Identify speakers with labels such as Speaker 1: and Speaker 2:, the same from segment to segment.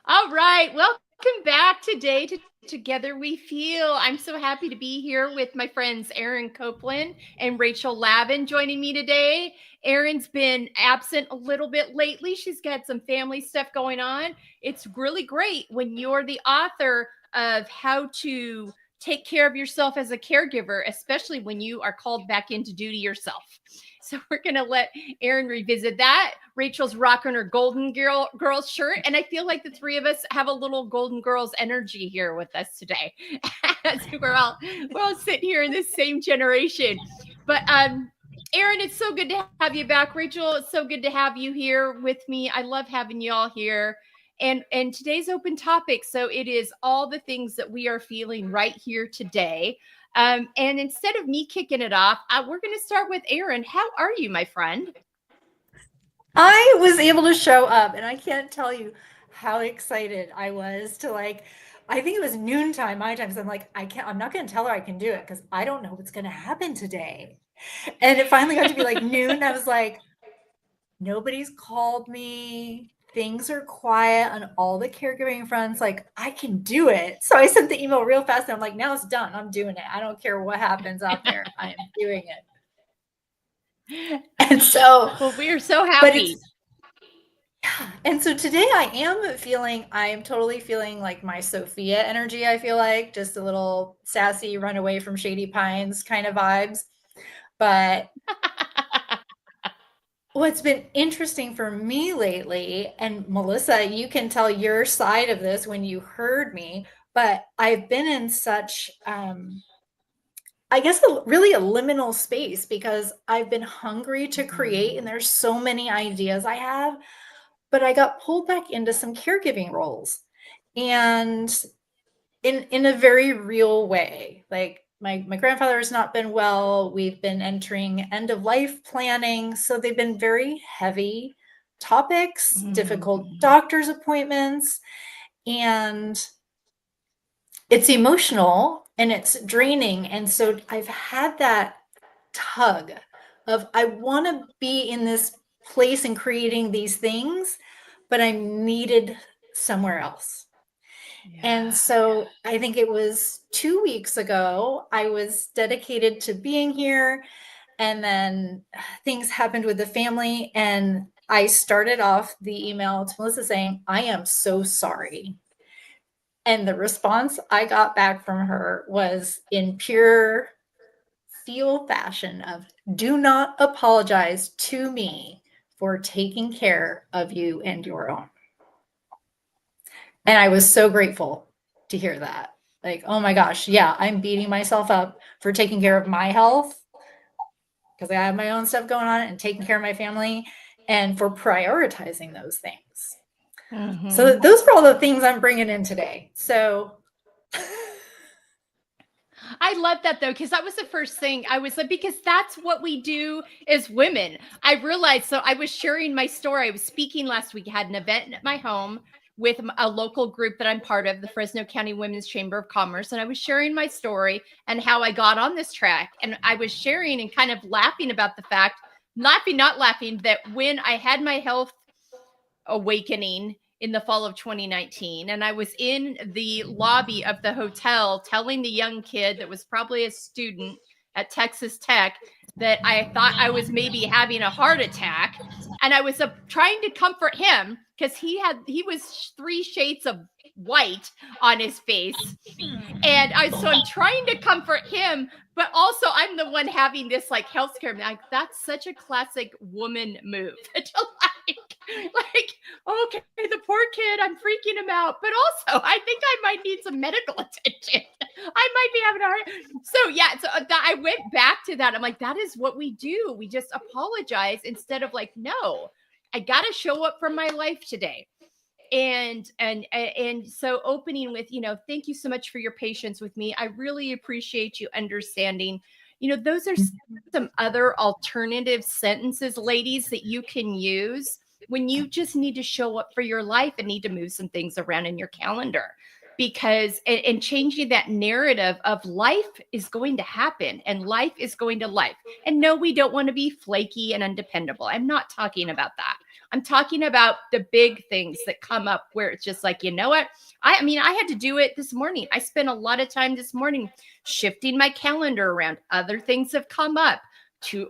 Speaker 1: All right. Welcome back today to Together We Feel. I'm so happy to be here with my friends Erin Copeland and Rachel Lavin joining me today. Erin's been absent a little bit lately. She's got some family stuff going on. It's really great when you're the author of how to take care of yourself as a caregiver, especially when you are called back into duty yourself. So we're going to let Erin revisit that. Rachel's rocking her Golden Girls shirt, and I feel like the three of us have a little Golden Girls energy here with us today. we're all sitting here in the same generation. But Erin, it's so good to have you back. Rachel, it's so good to have you here with me. I love having you all here. And today's open topic, so it is all the things that we are feeling right here today. And instead of me kicking it off, we're going to start with Erin. How are you, my friend?
Speaker 2: I was able to show up, and I can't tell you how excited I was to I think it was noontime my time. So I'm not going to tell her I can do it because I don't know what's going to happen today. And it finally got to be like noon. And I was like, nobody's called me. Things are quiet on all the caregiving fronts. Like, I can do it. So I sent the email real fast. And I'm like, now it's done. I'm doing it. I don't care what happens out there. I am doing it. And so,
Speaker 1: well, we are so happy.
Speaker 2: And so today I am totally feeling like my Sophia energy. I feel like just a little sassy, run away from Shady Pines kind of vibes. But what's been interesting for me lately, and Melissa, you can tell your side of this when you heard me, but I've been in such, I guess, really a liminal space because I've been hungry to create, and there's so many ideas I have. But I got pulled back into some caregiving roles, and in a very real way. Like my grandfather has not been well. We've been entering end of life planning, so they've been very heavy topics, difficult doctor's appointments, and it's emotional and it's draining. And so I've had that tug of I want to be in this place and creating these things, but I'm needed somewhere else. Yeah. And so I think it was 2 weeks ago, I was dedicated to being here. And then things happened with the family. And I started off the email to Melissa saying, I am so sorry. And the response I got back from her was in pure F.E.E.L fashion of, do not apologize to me for taking care of you and your own. And I was so grateful to hear that. Like, oh my gosh, yeah, I'm beating myself up for taking care of my health because I have my own stuff going on and taking care of my family and for prioritizing those things. Mm-hmm. So those are all the things I'm bringing in today. So
Speaker 1: I love that though, because that was the first thing I was like, because that's what we do as women. I realized, so I was sharing my story. I was speaking last week, I had an event at my home with a local group that I'm part of, the Fresno County Women's Chamber of Commerce. And I was sharing my story and how I got on this track. And I was sharing and kind of laughing about the fact, not laughing, that when I had my health awakening in the fall of 2019. And I was in the lobby of the hotel telling the young kid that was probably a student at Texas Tech that I thought I was maybe having a heart attack. And I was trying to comfort him because he was 3 shades of white on his face. And so I'm trying to comfort him, but also I'm the one having this like health scare. Like, that's such a classic woman move. like, okay, the poor kid, I'm freaking him out. But also, I think I might need some medical attention. I might be having a heart. So yeah, so I went back to that. I'm like, that is what we do. We just apologize instead of like, no, I got to show up for my life today. And so opening with, thank you so much for your patience with me. I really appreciate you understanding. Those are some other alternative sentences, ladies, that you can use when you just need to show up for your life and need to move some things around in your calendar. Because and changing that narrative of life is going to happen and life is going to life. And no, we don't want to be flaky and undependable. I'm not talking about that. I'm talking about the big things that come up where it's just like, you know what? I mean, I had to do it this morning. I spent a lot of time this morning shifting my calendar around. Other things have come up.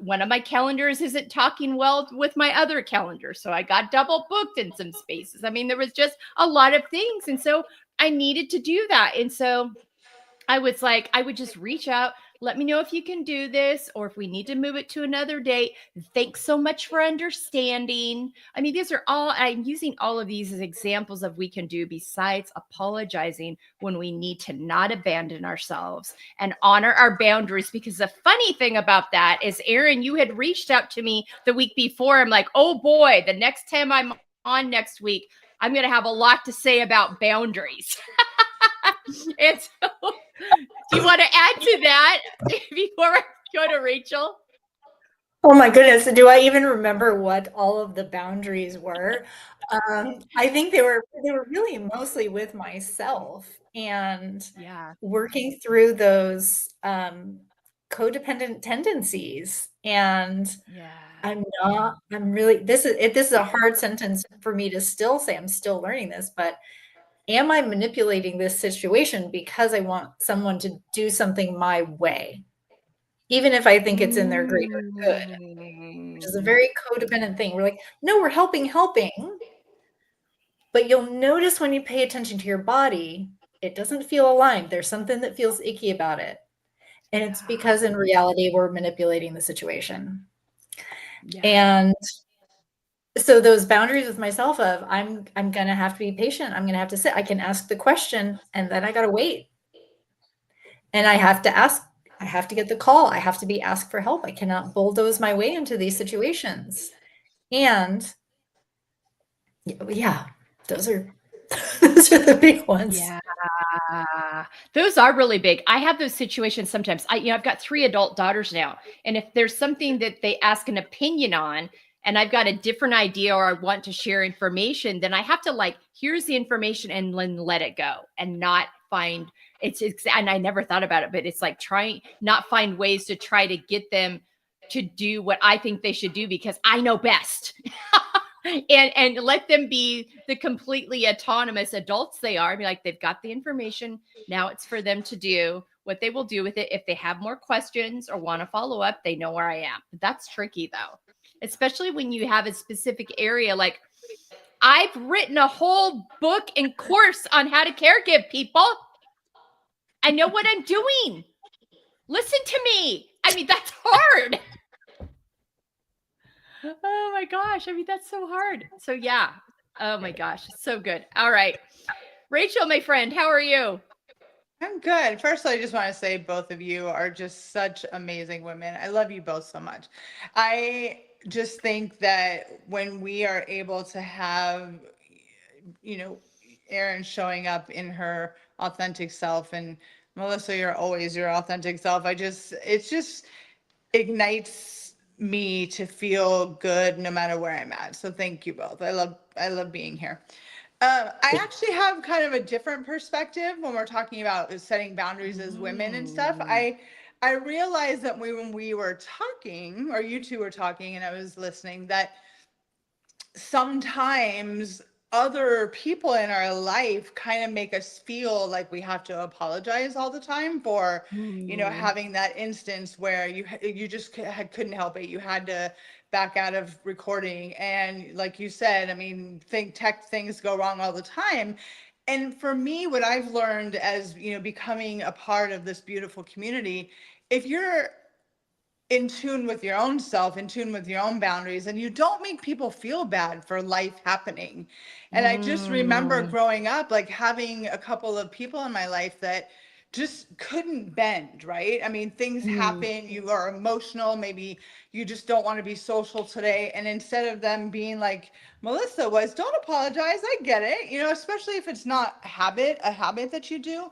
Speaker 1: One of my calendars isn't talking well with my other calendar. So I got double booked in some spaces. I mean, there was just a lot of things. And so I needed to do that. And so I was like, I would just reach out, let me know if you can do this or if we need to move it to another date. Thanks so much for understanding. I mean, these are all, I'm using all of these as examples of we can do besides apologizing when we need to not abandon ourselves and honor our boundaries. Because the funny thing about that is, Erin, you had reached out to me the week before. I'm like, oh boy, the next time I'm on next week, I'm going to have a lot to say about boundaries. And so, do you want to add to that before I go to Rachel?
Speaker 2: Oh my goodness. Do I even remember what all of the boundaries were? I think they were really mostly with myself and
Speaker 1: Yeah.
Speaker 2: working through those codependent tendencies. And
Speaker 1: Yeah.
Speaker 2: I'm really, this is a hard sentence for me to still say. I'm still learning this, but am I manipulating this situation because I want someone to do something my way? Even if I think it's in their greater good, which is a very codependent thing. We're like, no, we're helping. But you'll notice when you pay attention to your body, it doesn't feel aligned. There's something that feels icky about it. And it's because in reality, we're manipulating the situation.
Speaker 1: Yeah.
Speaker 2: And so those boundaries with myself of I'm gonna have to be patient. I'm gonna have to sit. I can ask the question and then I gotta wait. And I have to get the call. I have to be asked for help. I cannot bulldoze my way into these situations. And yeah, those are those are the big ones.
Speaker 1: Yeah. Those are really big. I have those situations sometimes. I've got 3 adult daughters now. And if there's something that they ask an opinion on, and I've got a different idea or I want to share information, then I have to here's the information and then let it go and not find and I never thought about it, but it's like trying not find ways to try to get them to do what I think they should do because I know best. and let them be the completely autonomous adults they are. Be like, they've got the information. Now it's for them to do what they will do with it. If they have more questions or want to follow up, they know where I am. But that's tricky though, especially when you have a specific area. Like I've written a whole book and course on how to care give people. I know what I'm doing. Listen to me. I mean, that's hard. Oh my gosh. I mean, that's so hard. So yeah. Oh my gosh. So good. All right. Rachel, my friend, how are you?
Speaker 3: I'm good. First, I just want to say both of you are just such amazing women. I love you both so much. I just think that when we are able to have, Erin showing up in her authentic self, and Melissa, you're always your authentic self. It just ignites me to feel good no matter where I'm at. So thank you both. I love being here. I actually have kind of a different perspective when we're talking about setting boundaries as women and stuff. I realized that when we were talking, or you two were talking, and I was listening, that sometimes other people in our life kind of make us feel like we have to apologize all the time for having that instance where you just couldn't help it. You had to back out of recording, and like you said, I mean, tech things go wrong all the time. And for me, what I've learned as becoming a part of this beautiful community, if you're in tune with your own self, in tune with your own boundaries, and you don't make people feel bad for life happening. And I just remember growing up, like having a couple of people in my life that just couldn't bend, right? I mean, things happen, you are emotional, maybe you just don't want to be social today. And instead of them being like Melissa was, don't apologize, I get it, especially if it's not a habit that you do.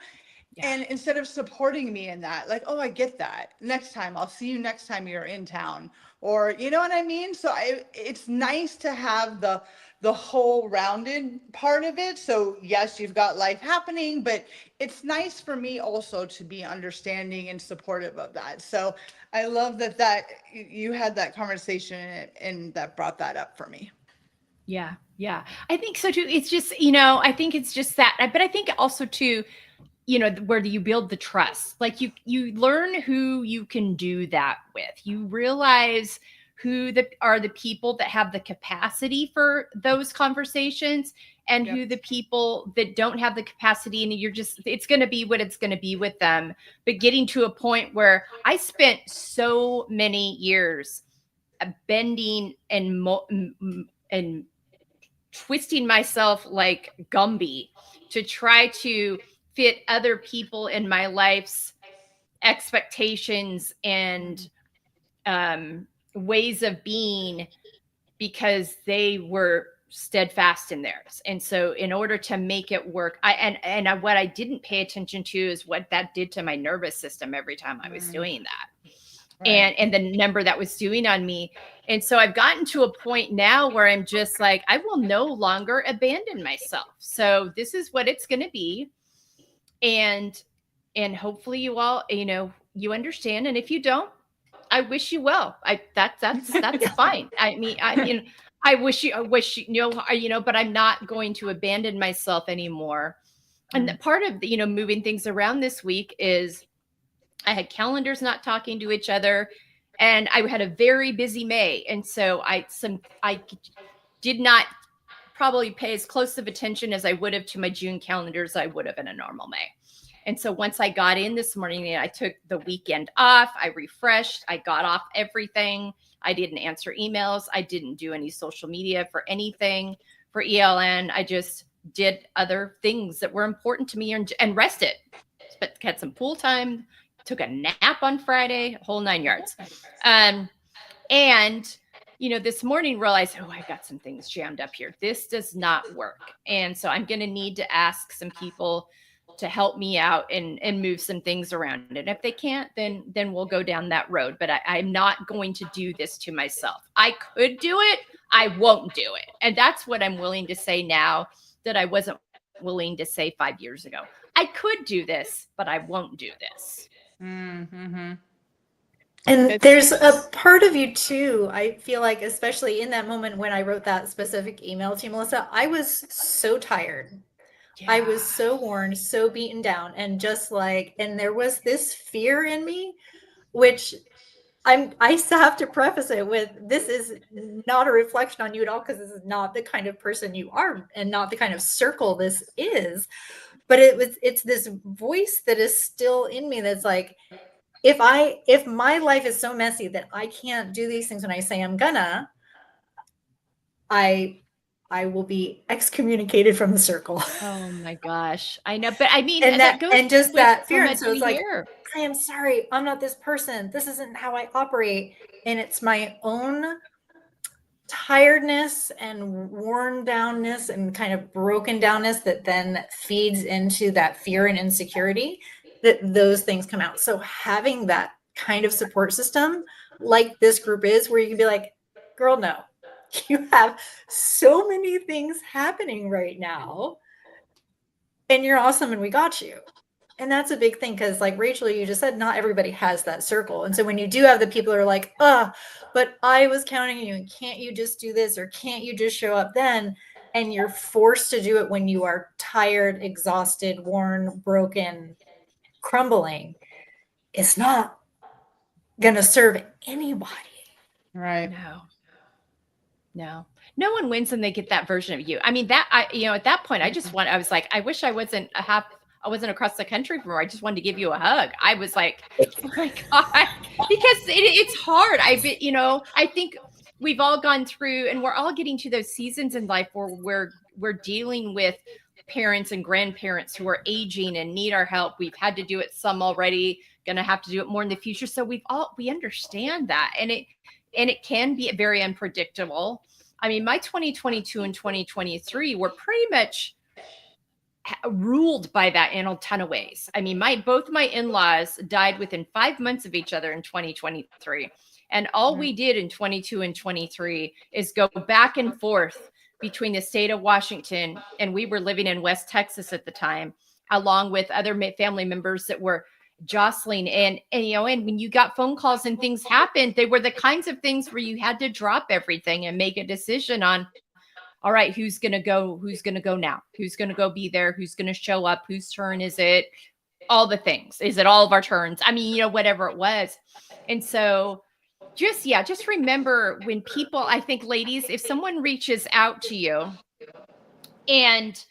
Speaker 1: Yeah.
Speaker 3: And instead of supporting me in that, like, oh, I get that. Next time, I'll see you next time you're in town, or you know what I mean. So it's nice to have the whole rounded part of it. So yes, you've got life happening, but it's nice for me also to be understanding and supportive of that. So I love that you had that conversation and that brought that up for me.
Speaker 1: Yeah. Yeah. I think so too. It's just, you know, I think it's just that, but I think also too, you know, where you build the trust, like you learn who you can do that with. You realize who are the people that have the capacity for those conversations, and
Speaker 3: Yep.
Speaker 1: who the people that don't have the capacity, and you're just, it's going to be what it's going to be with them. But getting to a point where I spent so many years bending and twisting myself like Gumby to try to fit other people in my life's expectations and ways of being, because they were steadfast in theirs. And so in order to make it work, what I didn't pay attention to is what that did to my nervous system every time I was doing that.
Speaker 3: Right.
Speaker 1: And the number that was doing on me. And so I've gotten to a point now where I'm just like, I will no longer abandon myself. So this is what it's going to be. And hopefully you all, you know, you understand. And if you don't, I wish you well. That's fine. I mean, I wish but I'm not going to abandon myself anymore. And part of the, moving things around this week is I had calendars not talking to each other, and I had a very busy May. And so I did not probably pay as close of attention as I would have to my June calendars I would have in a normal May. And so once I got in this morning, I took the weekend off, I refreshed, I got off everything. I didn't answer emails. I didn't do any social media for anything for ELN. I just did other things that were important to me and rested. But had some pool time, took a nap on Friday, whole 9 yards. And this morning realized, I've got some things jammed up here. This does not work. And so I'm going to need to ask some people to help me out and move some things around. And if they can't, then we'll go down that road. But I'm not going to do this to myself. I could do it. I won't do it. And that's what I'm willing to say now that I wasn't willing to say 5 years ago. I could do this, but I won't do this.
Speaker 3: Mm-hmm.
Speaker 2: And there's a part of you too, I feel like, especially in that moment when I wrote that specific email to you, Melissa, I was so tired. Yeah. I was so worn, so beaten down, and and there was this fear in me, which I still have to preface it with, this is not a reflection on you at all, because this is not the kind of person you are and not the kind of circle this is. But it's this voice that is still in me that's like, if my life is so messy that I can't do these things when I say I'm gonna, I will be excommunicated from the circle.
Speaker 1: Oh my gosh. I know. But I mean,
Speaker 2: and that
Speaker 1: goes
Speaker 2: just that fear. And so it's like,
Speaker 1: here.
Speaker 2: I am sorry, I'm not this person. This isn't how I operate. And it's my own tiredness and worn downness and kind of broken downness that then feeds into that fear and insecurity, that those things come out. So having that kind of support system like this group is, where you can be like, girl, no, you have so many things happening right now and you're awesome and we got you. And that's a big thing, because like Rachel, you just said, not everybody has that circle. And so when you do have the people who are like, but I was counting on you, and can't you just do this, or can't you just show up then? And you're forced to do it when you are tired, exhausted, worn, broken, crumbling. It's not going to serve anybody.
Speaker 3: Right.
Speaker 1: No one wins when they get that version of you. I mean, at that point, I was like, I wish I wasn't across the country from her. I just wanted to give you a hug. I was like, oh my God, because it's hard. I think we've all gone through, and we're all getting to those seasons in life where we're dealing with parents and grandparents who are aging and need our help. We've had to do it some already, going to have to do it more in the future. So we understand that. And it can be very unpredictable. I mean, my 2022 and 2023 were pretty much ruled by that in a ton of ways. I mean, both my in-laws died within 5 months of each other in 2023. And all we did in 22 and 23 is go back and forth between the state of Washington, and we were living in West Texas at the time, along with other family members that were jostling. And when you got phone calls and things happened, they were the kinds of things where you had to drop everything and make a decision on, all right, who's going to go now? Who's going to go be there? Who's going to show up? Whose turn is it? All the things. Is it all of our turns? I mean, whatever it was. And so just remember when people, I think, ladies, if someone reaches out to you and,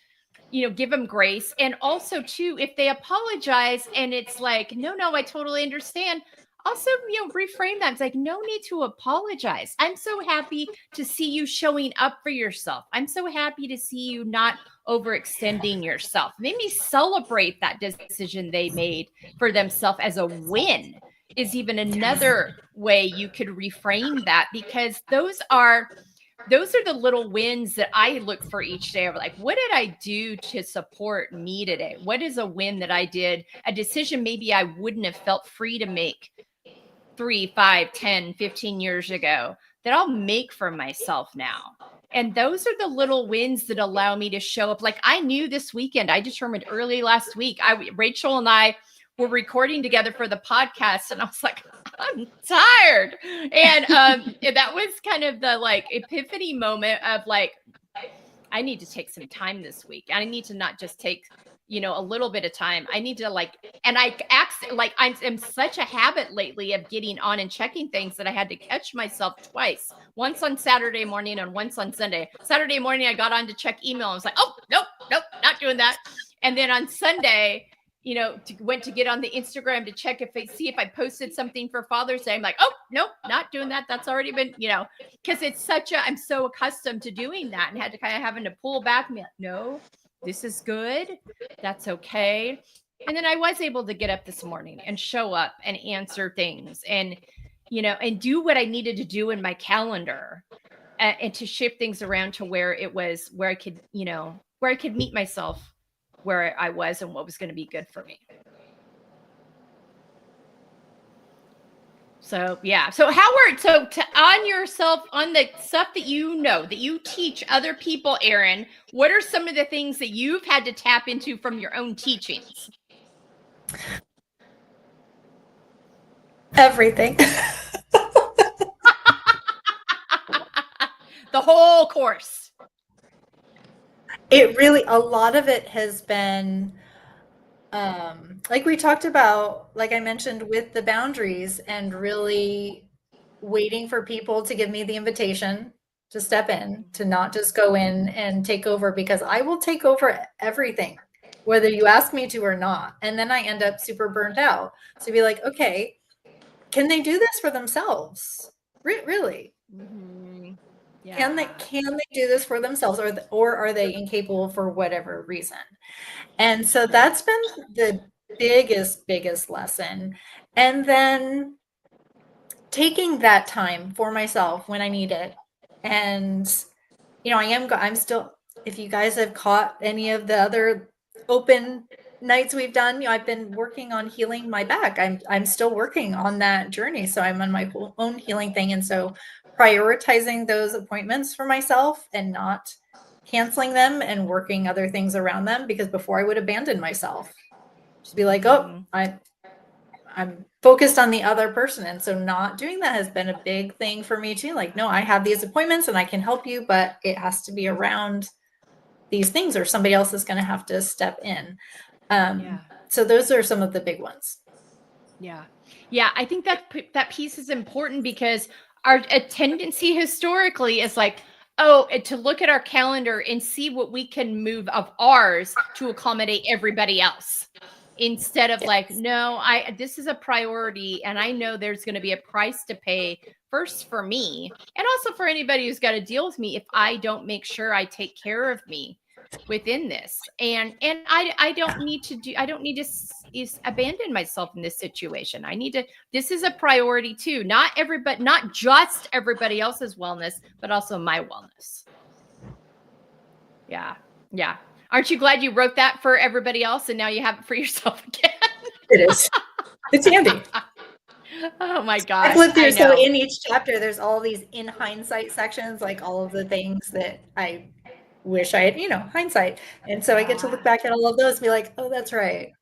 Speaker 1: give them grace. And also too, if they apologize and it's like, no, I totally understand. Also, reframe that. It's like, no need to apologize. I'm so happy to see you showing up for yourself. I'm so happy to see you not overextending yourself. Maybe celebrate that decision they made for themselves as a win is even another way you could reframe that, because those are the little wins that I look for each day. Of like, what did I do to support me today? What is a win that I did? A decision maybe I wouldn't have felt free to make 3, 5, 10, 15 years ago that I'll make for myself now. And those are the little wins that allow me to show up. Like I knew this weekend, I determined early last week, Rachel and I were recording together for the podcast, and I was like, I'm tired. And that was kind of the like epiphany moment of like, I need to take some time this week. I need to not just take, a little bit of time. I need to and I'm such a habit lately of getting on and checking things that I had to catch myself twice, once on Saturday morning and once on Sunday. Saturday morning, I got on to check email. I was like, oh, nope, not doing that. And then on Sunday, went to get on the Instagram to check see if I posted something for Father's Day. I'm like, oh, nope, not doing that. That's already been, because it's I'm so accustomed to doing that and had to kind of having to pull back and be like, no, this is good. That's okay. And then I was able to get up this morning and show up and answer things and, and do what I needed to do in my calendar and to shift things around to where I could, where I could meet myself where I was and what was going to be good for me. So, yeah. So Howard, on yourself, on the stuff that that you teach other people, Erin, what are some of the things that you've had to tap into from your own teachings?
Speaker 2: Everything.
Speaker 1: The whole course.
Speaker 2: It really, a lot of it has been, like we talked about, like I mentioned with the boundaries and really waiting for people to give me the invitation to step in, to not just go in and take over, because I will take over everything, whether you ask me to or not. And then I end up super burnt out. So be like, okay, can they do this for themselves? Really?
Speaker 1: Mm-hmm. Yeah.
Speaker 2: Can they do this for themselves, or are they incapable for whatever reason? And so that's been the biggest lesson. And then taking that time for myself when I need it. And I'm still, if you guys have caught any of the other open nights we've done, I've been working on healing my back. I'm still working on that journey. So I'm on my own healing thing. And so prioritizing those appointments for myself and not canceling them and working other things around them, because before I would abandon myself, just be like, oh, I'm focused on the other person. And so not doing that has been a big thing for me too. Like, no, I have these appointments and I can help you, but it has to be around these things or somebody else is going to have to step in. So those are some of the big ones.
Speaker 1: Yeah. Yeah. I think that piece is important, because our tendency historically is like, to look at our calendar and see what we can move of ours to accommodate everybody else, instead of like, no, this is a priority. And I know there's going to be a price to pay first for me, and also for anybody who's got to deal with me if I don't make sure I take care of me within this. And I don't need to abandon myself in this situation. This is a priority too. Not just everybody else's wellness, but also my wellness. Yeah. Yeah. Aren't you glad you wrote that for everybody else and now you have it for yourself again?
Speaker 2: It is. It's handy.
Speaker 1: Oh my gosh.
Speaker 2: I flipped through. So in each chapter, there's all these in hindsight sections, like all of the things that I wish I had, hindsight. And so I get to look back at all of those and be like, oh, that's right.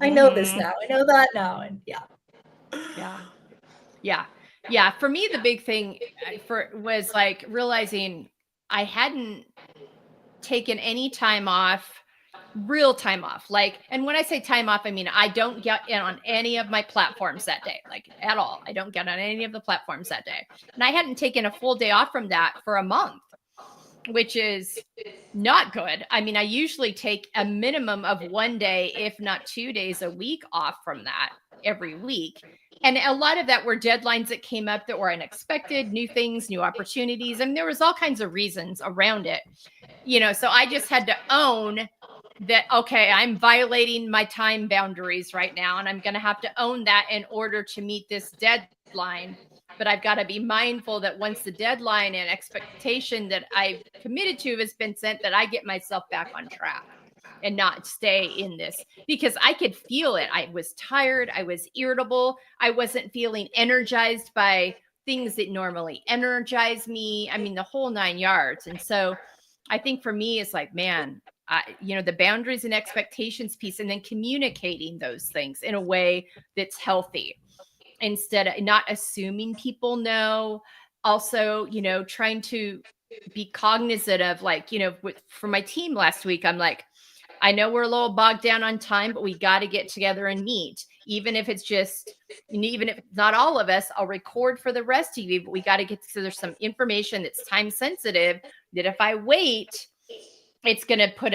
Speaker 2: I know this now. I know that now. And
Speaker 1: Yeah. For me, the big thing was like realizing I hadn't taken any time off, real time off. Like, and when I say time off, I mean, I don't get in on any of my platforms that day, like at all. I don't get on any of the platforms that day. And I hadn't taken a full day off from that for a month, which is not good. I mean, I usually take a minimum of 1 day, if not 2 days a week off from that every week. And a lot of that were deadlines that came up that were unexpected, new things, new opportunities. And there was all kinds of reasons around it, so I just had to own that, okay, I'm violating my time boundaries right now, and I'm going to have to own that in order to meet this deadline. But I've got to be mindful that once the deadline and expectation that I've committed to has been sent, that I get myself back on track and not stay in this, because I could feel it. I was tired. I was irritable. I wasn't feeling energized by things that normally energize me. I mean, the whole 9 yards. And so I think for me, it's like, man, the boundaries and expectations piece, and then communicating those things in a way that's healthy instead of not assuming people know. Also, trying to be cognizant of, like, for my team last week, I'm like, I know we're a little bogged down on time, but we got to get together and meet. Even if it's just, even if it's not all of us, I'll record for the rest of you, but we got to get, so there's some information that's time sensitive that if I wait, it's going to put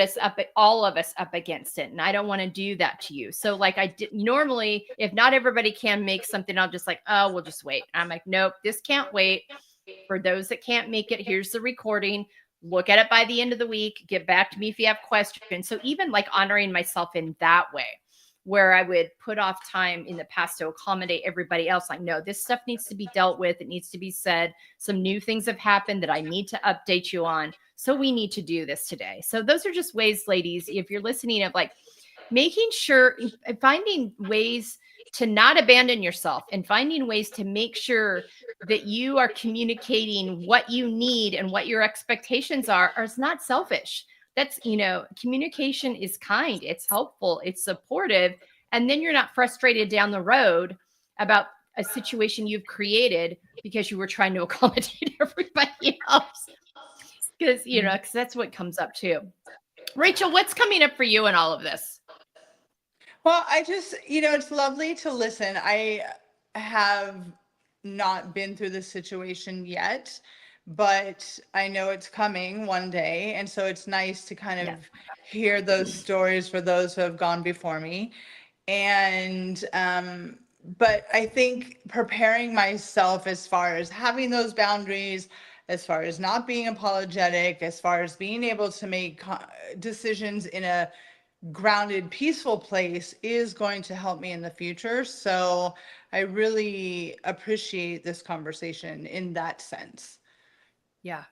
Speaker 1: all of us up against it. And I don't want to do that to you. So like I did normally, if not everybody can make something, I'll just like, oh, we'll just wait. I'm like, nope, this can't wait. For those that can't make it, here's the recording. Look at it by the end of the week. Get back to me if you have questions. So even like honoring myself in that way, where I would put off time in the past to accommodate everybody else. Like, no, this stuff needs to be dealt with. It needs to be said. Some new things have happened that I need to update you on. So we need to do this today. So those are just ways, ladies, if you're listening, of like making sure, finding ways to not abandon yourself and finding ways to make sure that you are communicating what you need and what your expectations are is not selfish. That's, communication is kind, it's helpful, it's supportive. And then you're not frustrated down the road about a situation you've created because you were trying to accommodate everybody else. Because, because that's what comes up too. Rachel, what's coming up for you in all of this?
Speaker 3: Well, I just, it's lovely to listen. I have not been through this situation yet, but I know it's coming one day. And so it's nice to kind of hear those stories for those who have gone before me. And, but I think preparing myself as far as having those boundaries, as far as not being apologetic, as far as being able to make decisions in a grounded, peaceful place is going to help me in the future. So I really appreciate this conversation in that sense.
Speaker 1: Yeah.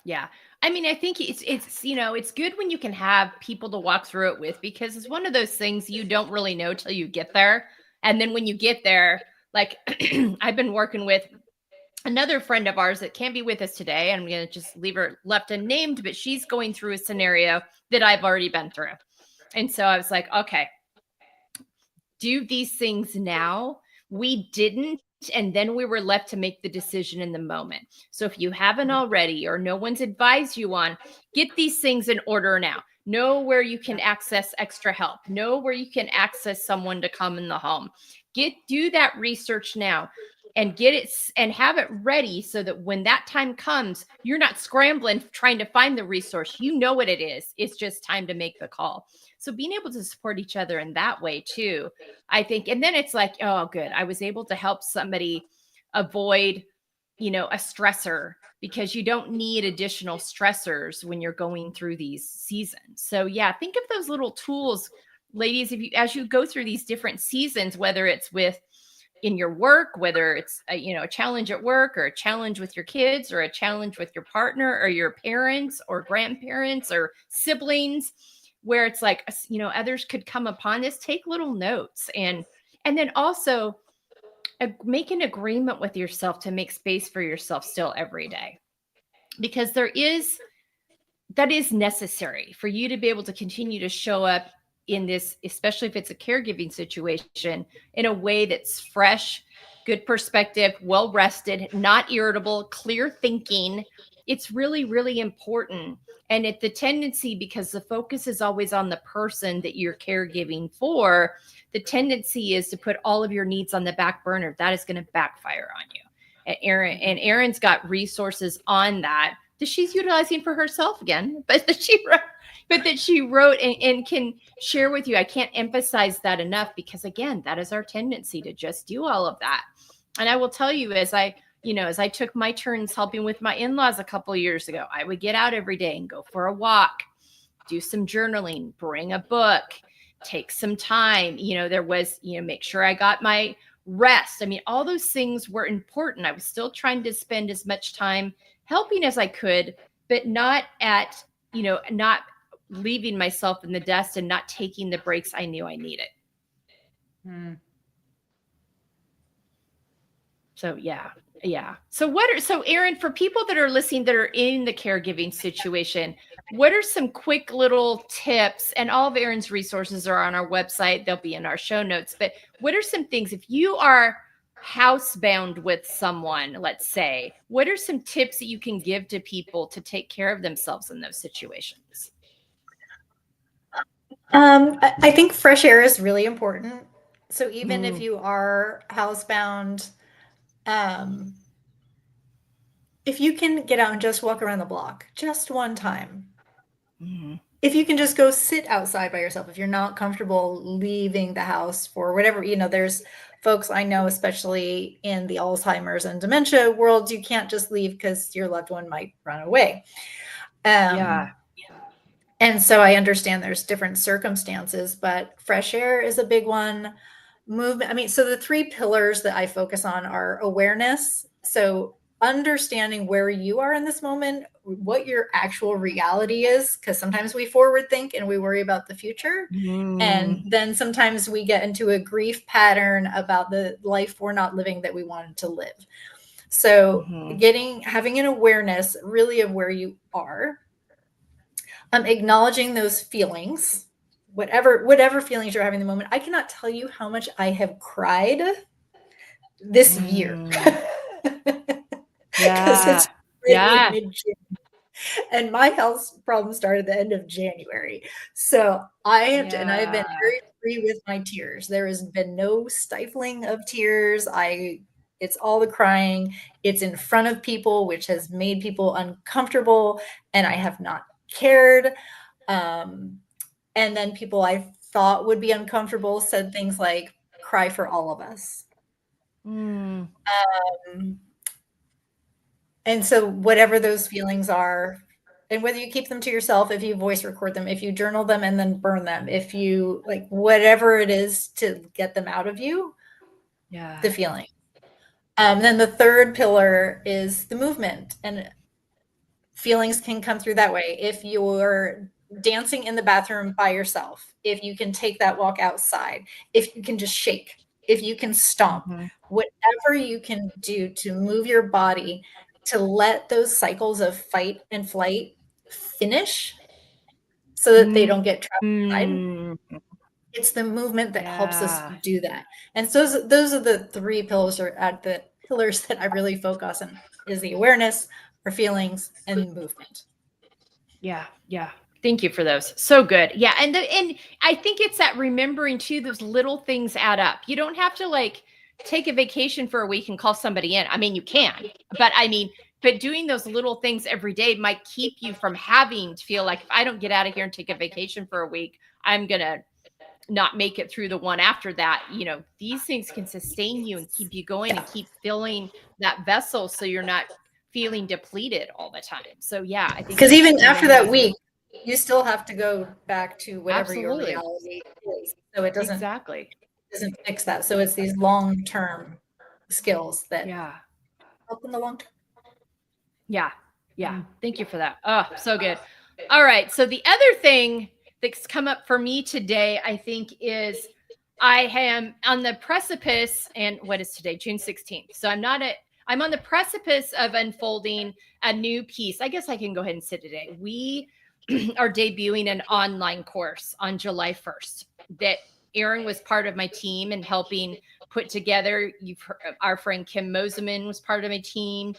Speaker 1: Yeah. I mean, I think it's it's good when you can have people to walk through it with, because it's one of those things you don't really know till you get there. And then when you get there, like I've been working with another friend of ours that can't be with us today. I'm going to just leave her left unnamed, but she's going through a scenario that I've already been through. And so I was like, okay, do these things now. We didn't. And then we were left to make the decision in the moment. So if you haven't already, or no one's advised you on, get these things in order now. Know where you can access extra help. Know where you can access someone to come in the home. Do that research now and get it and have it ready so that when that time comes, you're not scrambling trying to find the resource. You know what it is. It's just time to make the call. So being able to support each other in that way too, I think. And then it's like, oh, good. I was able to help somebody avoid, a stressor, because you don't need additional stressors when you're going through these seasons. So yeah, think of those little tools, ladies, as you go through these different seasons, whether it's in your work, whether it's a challenge at work, or a challenge with your kids, or a challenge with your partner or your parents or grandparents or siblings, where it's like, others could come upon this. Take little notes, and then also make an agreement with yourself to make space for yourself still every day, because that is necessary for you to be able to continue to show up in this, especially if it's a caregiving situation, in a way that's fresh, good perspective, well rested, not irritable, clear thinking, it's really, really important. And it's the tendency, because the focus is always on the person that you're caregiving for, the tendency is to put all of your needs on the back burner. That is going to backfire on you. And Erin's got resources on that she's utilizing for herself again, but that she wrote and can share with you. I can't emphasize that enough, because again, that is our tendency to just do all of that. And I will tell you, as I took my turns helping with my in-laws a couple of years ago, I would get out every day and go for a walk, do some journaling, bring a book, take some time. There was, make sure I got my rest. I mean, all those things were important. I was still trying to spend as much time helping as I could, but not at, not leaving myself in the dust and not taking the breaks I knew I needed. So yeah. So Erin, for people that are listening that are in the caregiving situation, what are some quick little tips? And all of Erin's resources are on our website. They'll be in our show notes. But what are some things, if you are housebound with someone, let's say, what are some tips that you can give to people to take care of themselves in those situations?
Speaker 2: I think fresh air is really important. So even if you are housebound, if you can get out and just walk around the block just one time, if you can just go sit outside by yourself, if you're not comfortable leaving the house for whatever, there's folks I know, especially in the Alzheimer's and dementia world, you can't just leave because your loved one might run away. And so I understand there's different circumstances, but fresh air is a big one. Movement. I mean, so the 3 pillars that I focus on are awareness. So understanding where you are in this moment, what your actual reality is, because sometimes we forward think and we worry about the future. And then sometimes we get into a grief pattern about the life we're not living that we wanted to live. So having an awareness really of where you are, acknowledging those feelings, whatever feelings you're having in the moment. I cannot tell you how much I have cried this year. Because it's mid-June, and my health problem started at the end of January. So I have to, and I have been very free with my tears. There has been no stifling of tears. It's all the crying. It's in front of people, which has made people uncomfortable, and I have not cared. And then people I thought would be uncomfortable said things like, cry for all of us. And so whatever those feelings are, and whether you keep them to yourself, if you voice record them, if you journal them and then burn them, if you whatever it is to get them out of you, the feeling. Then the 3rd pillar is the movement, and feelings can come through that way. If you're dancing in the bathroom by yourself, if you can take that walk outside, if you can just shake, if you can stomp, whatever you can do to move your body to let those cycles of fight and flight finish so that they don't get trapped inside. It's the movement that helps us do that. And so those are the 3 pillars the pillars that I really focus on, is the awareness, our feelings, and movement.
Speaker 1: Yeah. Thank you for those. So good. Yeah. And I think it's that remembering too, those little things add up. You don't have to take a vacation for a week and call somebody in. I mean, you can, but doing those little things every day might keep you from having to feel like, if I don't get out of here and take a vacation for a week, I'm going to not make it through the one after that. These things can sustain you and keep you going and keep filling that vessel, so you're not feeling depleted all the time. So yeah, I think,
Speaker 2: because even after that week, you still have to go back to whatever your reality is. So it doesn't fix that. So it's these long-term skills that help in the long term.
Speaker 1: Yeah. Thank you for that. Oh, so good. All right. So the other thing that's come up for me today, I think, is I am on the precipice, and what is today? June 16th. So I'm on the precipice of unfolding a new piece. I guess I can go ahead and say today. We are debuting an online course on July 1st that Erin was part of my team and helping put together. You've heard, our friend Kim Moseman was part of my team.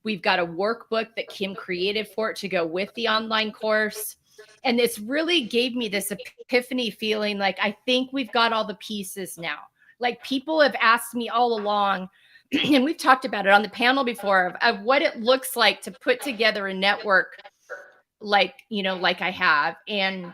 Speaker 1: We've got a workbook that Kim created for it to go with the online course. And this really gave me this epiphany feeling like, I think we've got all the pieces now. Like, people have asked me all along, and we've talked about it on the panel before, of what it looks like to put together a network like I have. And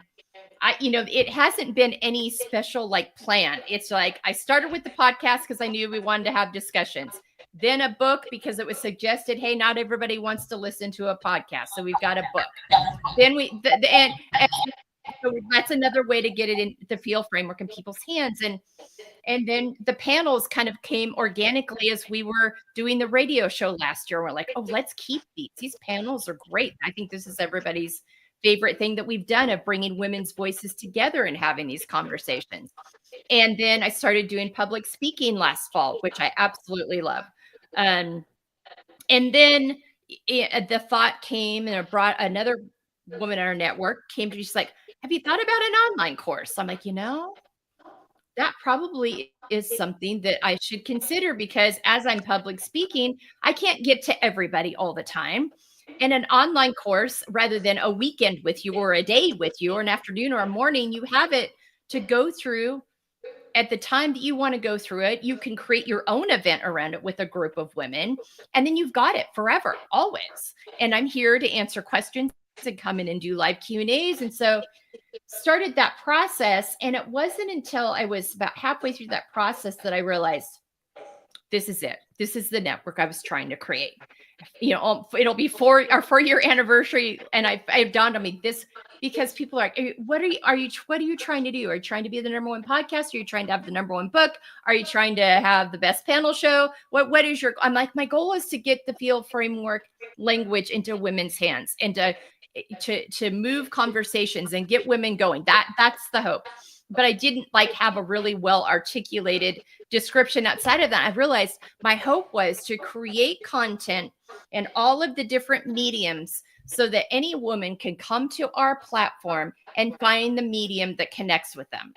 Speaker 1: it hasn't been any special like plan. It's like, I started with the podcast because I knew we wanted to have discussions. Then a book because it was suggested, hey, not everybody wants to listen to a podcast, so we've got a book. Then and so that's another way to get it in the F.E.E.L framework in people's hands. And then the panels kind of came organically as we were doing the radio show last year. We're like, oh, let's keep these. These panels are great. I think this is everybody's favorite thing that we've done, of bringing women's voices together and having these conversations. And then I started doing public speaking last fall, which I absolutely love. And then the thought came, and I brought another woman in our network, came to me, she's like, have you thought about an online course? I'm like, that probably is something that I should consider, because as I'm public speaking, I can't get to everybody all the time. And an online course, rather than a weekend with you or a day with you or an afternoon or a morning, you have it to go through at the time that you want to go through it. You can create your own event around it with a group of women, and then you've got it forever, always. And I'm here to answer questions and come in and do live Q&As. And so started that process. And it wasn't until I was about halfway through that process that I realized, this is it. This is the network I was trying to create. It'll be our 4-year anniversary. And I've dawned on me this, because people are like, what are you trying to do? Are you trying to be the number one podcast? Are you trying to have the number one book? Are you trying to have the best panel show? What is I'm like, my goal is to get the F.E.E.L framework language into women's hands, and to move conversations and get women going. That's the hope. But I didn't have a really well articulated description outside of that. I realized my hope was to create content in all of the different mediums, so that any woman can come to our platform and find the medium that connects with them.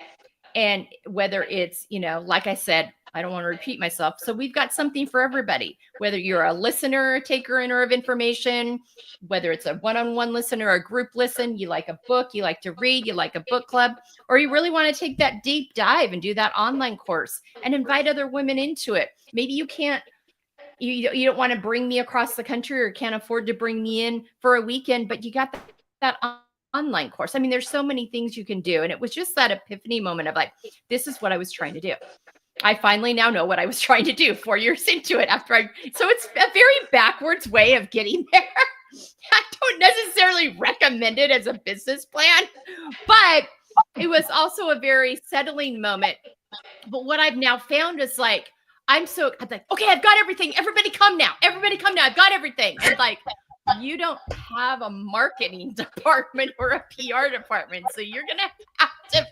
Speaker 1: And whether it's, like I said, I don't want to repeat myself. So we've got something for everybody, whether you're a listener, taker, inner of information, whether it's a one-on-one listener or a group listen, you like a book, you like to read, you like a book club, or you really want to take that deep dive and do that online course and invite other women into it. Maybe you don't want to bring me across the country, or can't afford to bring me in for a weekend, but you got that online course. I mean, there's so many things you can do. And it was just that epiphany moment of like, this is what I was trying to do. I finally now know what I was trying to do 4 years into it so it's a very backwards way of getting there. I don't necessarily recommend it as a business plan, but it was also a very settling moment. But what I've now found is like, I'm like, okay, I've got everything. Everybody come now. I've got everything. And like, you don't have a marketing department or a PR department. So you're going to have to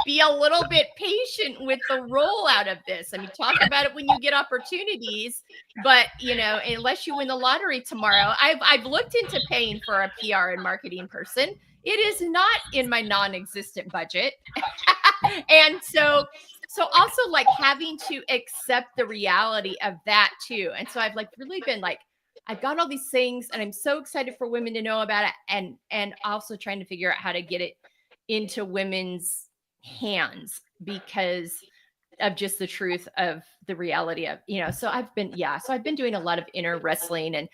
Speaker 1: be a little bit patient with the rollout of this. I mean, talk about it when you get opportunities, but unless you win the lottery tomorrow, I've looked into paying for a PR and marketing person. It is not in my non-existent budget. And so also having to accept the reality of that too. And so I've really been I've got all these things, and I'm so excited for women to know about it, and also trying to figure out how to get it into women's hands because of just the truth of the reality of, so I've been doing a lot of inner wrestling and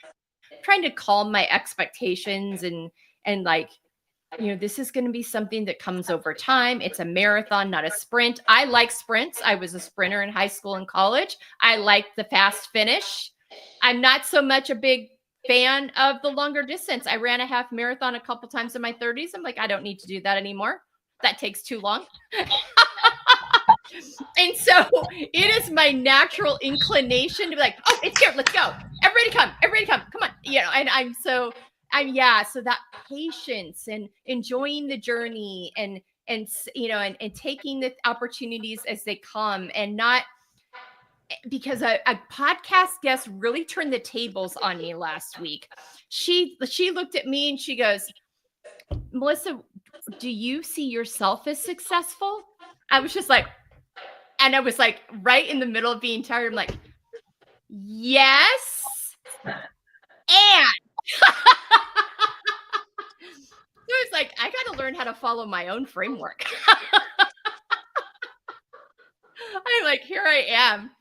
Speaker 1: trying to calm my expectations and this is going to be something that comes over time. It's a marathon, not a sprint. I like sprints. I was a sprinter in high school and college. I like the fast finish. I'm not so much a big fan of the longer distance. I ran a half marathon a couple times in my 30s. I'm like, I don't need to do that anymore. That takes too long. And so it is my natural inclination to be like, oh, it's here. Let's go. Everybody come. Come on. And so that patience and enjoying the journey and taking the opportunities as they come, and not because a podcast guest really turned the tables on me last week. She looked at me and she goes, Melissa, do you see yourself as successful? I was just like, and I was right in the middle of being tired. I'm like, yes. So it's like, I got to learn how to follow my own framework. I'm like, here I am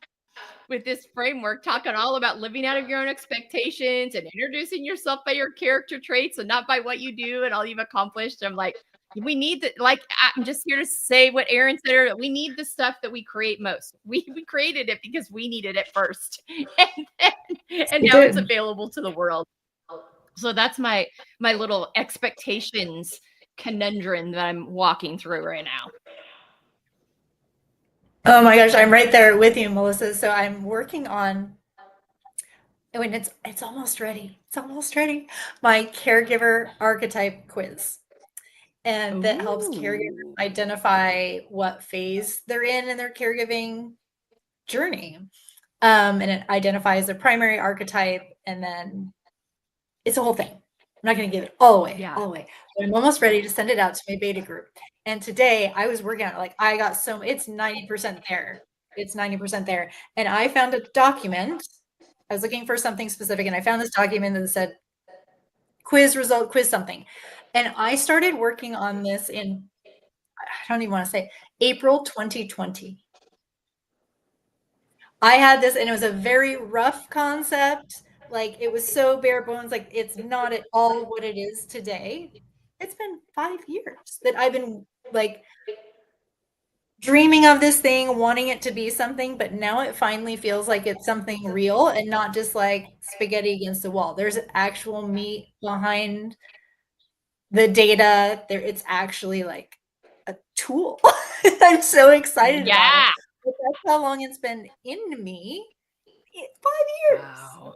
Speaker 1: with this framework talking all about living out of your own expectations and introducing yourself by your character traits and not by what you do and all you've accomplished. I'm like, we need the, like, I'm just here to say what Aaron said earlier. We need the stuff that we create most. We created it because we needed it first. And now it's available to the world. So that's my little expectations conundrum that I'm walking through right now.
Speaker 2: Oh my gosh, I'm right there with you, Melissa. So I'm working on, I mean, it's almost ready. It's almost ready. My caregiver archetype quiz. And that helps caregivers identify what phase they're in their caregiving journey. And it identifies their primary archetype, and then it's a whole thing. I'm not going to give it all the way, all the way. But I'm almost ready to send it out to my beta group. And today I was working on it. Like, I got it's 90% there. It's 90% there. And I found a document. I was looking for something specific, and I found this document that said quiz result, quiz something. And I started working on this in, I don't even want to say, April 2020. I had this, and it was a very rough concept. Like, it was so bare bones. Like, it's not at all what it is today. It's been 5 years that I've been like dreaming of this thing, wanting it to be something, but now it finally feels like it's something real and not just like spaghetti against the wall. There's actual meat behind the data. There, it's actually like a tool. I'm so excited about it. But that's how long it's been in me. 5 years.
Speaker 1: Wow.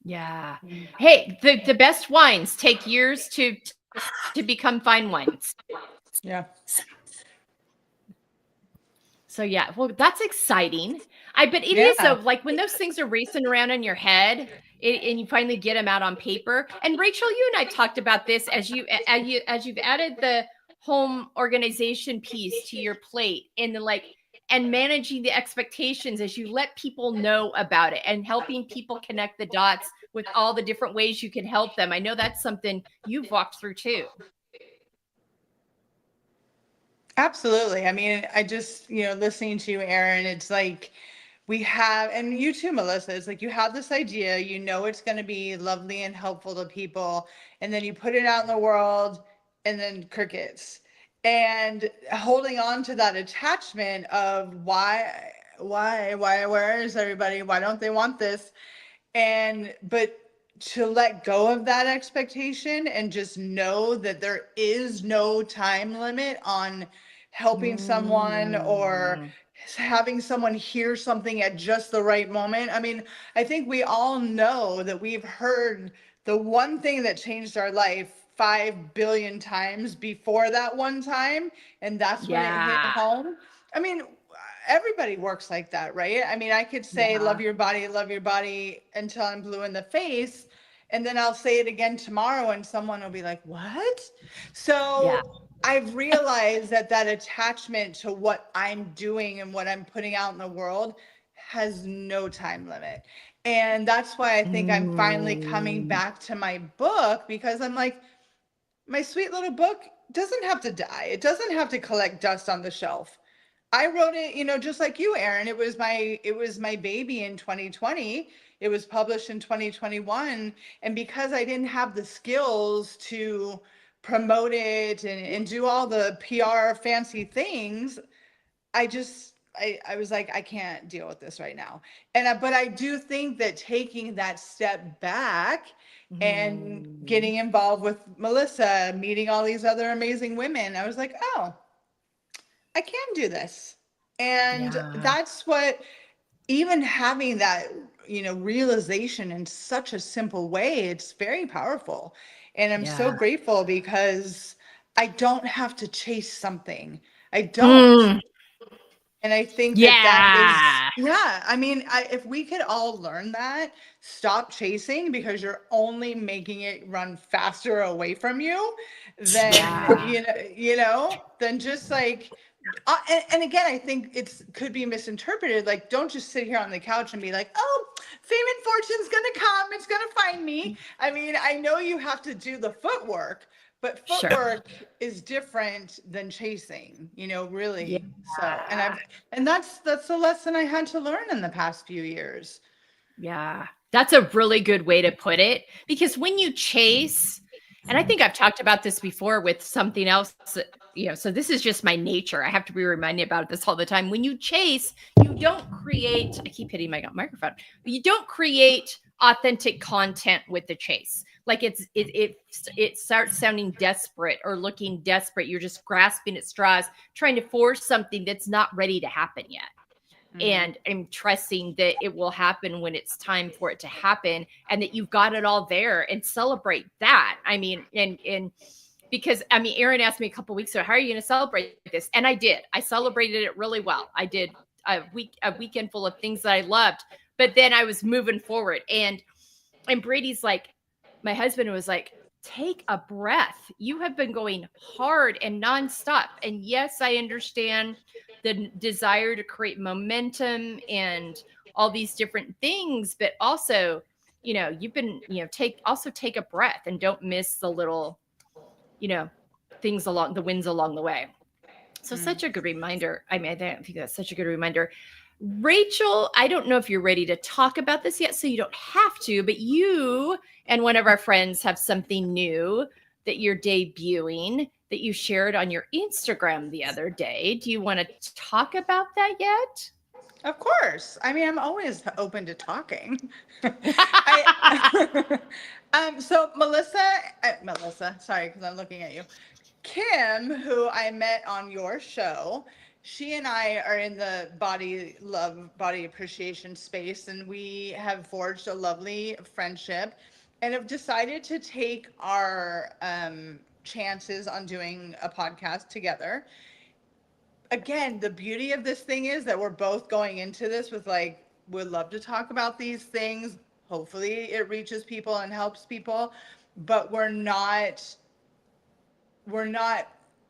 Speaker 1: Yeah. Hey, the best wines take years to become fine wines.
Speaker 3: Yeah.
Speaker 1: So yeah, well, that's exciting. But it is though, like when those things are racing around in your head, and you finally get them out on paper. And Rachel, you and I talked about this as you've added the home organization piece to your plate, and and managing the expectations as you let people know about it and helping people connect the dots with all the different ways you can help them. I know that's something you've walked through too.
Speaker 3: Absolutely. I mean, I just, listening to you, Aaron, it's like we have, and you too, Melissa, it's like you have this idea, it's going to be lovely and helpful to people, and then you put it out in the world, and then crickets. And holding on to that attachment of why, where is everybody? Why don't they want this? But to let go of that expectation and just know that there is no time limit on helping someone or having someone hear something at just the right moment. I mean, I think we all know that we've heard the one thing that changed our life 5 billion times before that one time, and that's when it hit home. I mean, everybody works like that, right? I mean, I could say love your body until I'm blue in the face, and then I'll say it again tomorrow and someone will be like, what? So I've realized that attachment to what I'm doing and what I'm putting out in the world has no time limit. And that's why I think I'm finally coming back to my book, because I'm like, my sweet little book doesn't have to die. It doesn't have to collect dust on the shelf. I wrote it, just like you, Aaron. It was my baby in 2020. It was published in 2021. And because I didn't have the skills to promote it and do all the PR fancy things, I was like, I can't deal with this right now. But I do think that taking that step back and getting involved with Melissa, meeting all these other amazing women, I was like, oh, I can do this. And that's what, even having that, realization in such a simple way, it's very powerful. And I'm so grateful because I don't have to chase something. I don't. And I think that is, I mean, if we could all learn that, stop chasing because you're only making it run faster away from you, then, then just like And again, I think it's could be misinterpreted. Like, don't just sit here on the couch and be like, oh, fame and fortune's gonna come, it's gonna find me. I mean, I know you have to do the footwork, but
Speaker 1: Sure.
Speaker 3: footwork is different than chasing, really.
Speaker 1: Yeah.
Speaker 3: And that's the lesson I had to learn in the past few years.
Speaker 1: Yeah, that's a really good way to put it, because when you chase, and I think I've talked about this before with something else, so this is just my nature. I have to be reminded about this all the time. When you chase, you don't create, I keep hitting my microphone, you don't create authentic content with the chase. Like it starts sounding desperate or looking desperate. You're just grasping at straws, trying to force something that's not ready to happen yet. And I'm trusting that it will happen when it's time for it to happen, and that you've got it all there, and celebrate that. I mean, and because Aaron asked me a couple weeks ago, how are you going to celebrate this? And I did. I celebrated it really well. I did a weekend full of things that I loved, but then I was moving forward, and Brady's like, my husband was like, take a breath. You have been going hard and nonstop. And yes, I understand the desire to create momentum and all these different things, but also, you've been, take a breath and don't miss the little, things along the wins along the way. So such a good reminder. I think that's such a good reminder. Rachel, I don't know if you're ready to talk about this yet, so you don't have to, but you and one of our friends have something new that you're debuting that you shared on your Instagram the other day. Do you want to talk about that yet?
Speaker 3: Of course. I'm always open to talking. So Melissa, sorry, because I'm looking at you. Kim, who I met on your show, she and I are in the body appreciation space, and we have forged a lovely friendship and have decided to take our chances on doing a podcast together. Again, the beauty of this thing is that we're both going into this with would love to talk about these things. Hopefully it reaches people and helps people, but we're not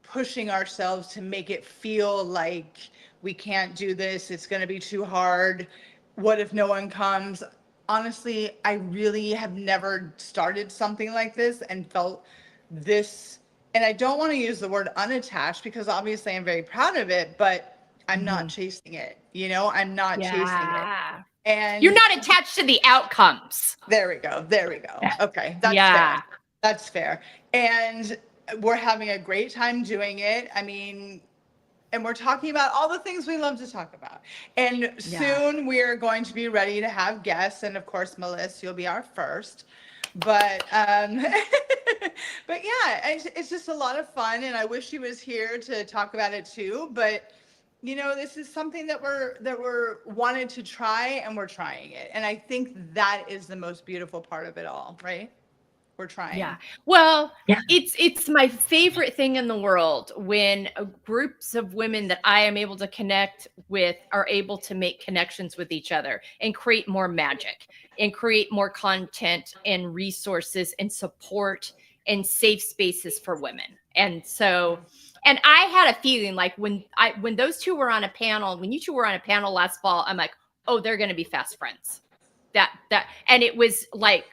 Speaker 3: pushing ourselves to make it feel like we can't do this. It's going to be too hard. What if no one comes? Honestly, I really have never started something like this and felt this. And I don't want to use the word unattached, because obviously I'm very proud of it, but I'm not chasing it. I'm not chasing it. And
Speaker 1: you're not attached to the outcomes.
Speaker 3: There we go. Okay. That's fair. That's fair. And we're having a great time doing it. And we're talking about all the things we love to talk about. And soon we're going to be ready to have guests. And of course, Melissa, you'll be our first. But but yeah, it's just a lot of fun. And I wish she was here to talk about it too. But this is something that we're wanted to try, and we're trying it. And I think that is the most beautiful part of it all, right? We're trying.
Speaker 1: Yeah. Well, it's my favorite thing in the world when groups of women that I am able to connect with are able to make connections with each other and create more magic and create more content and resources and support and safe spaces for women. And so, and I had a feeling like when those two were on a panel, when you two were on a panel last fall, I'm like, oh, they're going to be fast friends. And it was like,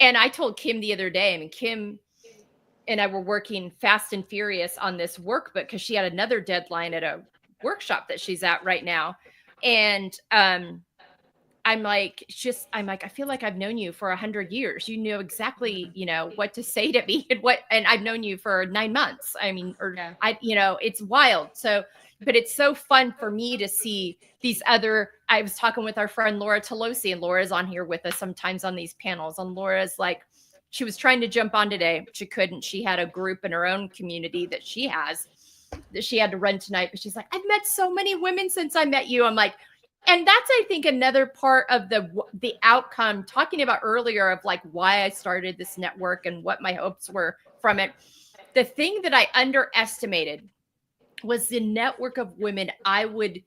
Speaker 1: and I told Kim the other day, Kim and I were working fast and furious on this workbook because she had another deadline at a workshop that she's at right now. And I'm like, I feel like I've known you for 100 years. You know exactly, what to say to me and I've known you for 9 months. It's wild. So, but it's so fun for me to see these I was talking with our friend Laura Tolosi, and Laura's on here with us sometimes on these panels. And Laura's like, she was trying to jump on today. She couldn't. She had a group in her own community that she has that she had to run tonight. But she's like, I've met so many women since I met you. I'm like, and that's, I think, another part of the outcome, talking about earlier of like why I started this network and what my hopes were from it. The thing that I underestimated was the network of women I would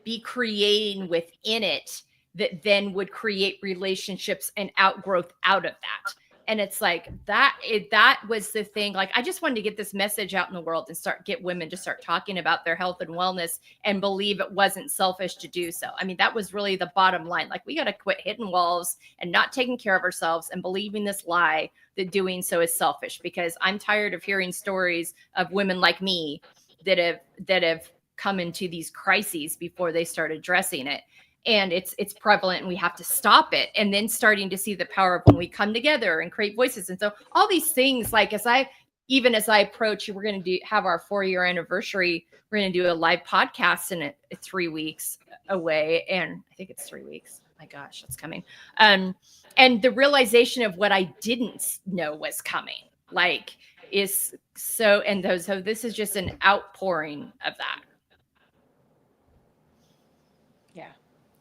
Speaker 1: be creating within it that then would create relationships and outgrowth out of that. And it's like that was the thing. Like, I just wanted to get this message out in the world and get women to start talking about their health and wellness and believe it wasn't selfish to do so. I mean, that was really the bottom line. Like, we got to quit hitting walls and not taking care of ourselves and believing this lie that doing so is selfish, because I'm tired of hearing stories of women like me that have come into these crises before they start addressing it. And it's prevalent, and we have to stop it. And then starting to see the power of when we come together and create voices. And so all these things, like as I approach, we're going to have our 4-year anniversary. We're going to do a live podcast in 3 weeks away. And I think it's 3 weeks. My gosh, it's coming. And the realization of what I didn't know was coming, like, is so, and so this is just an outpouring of that.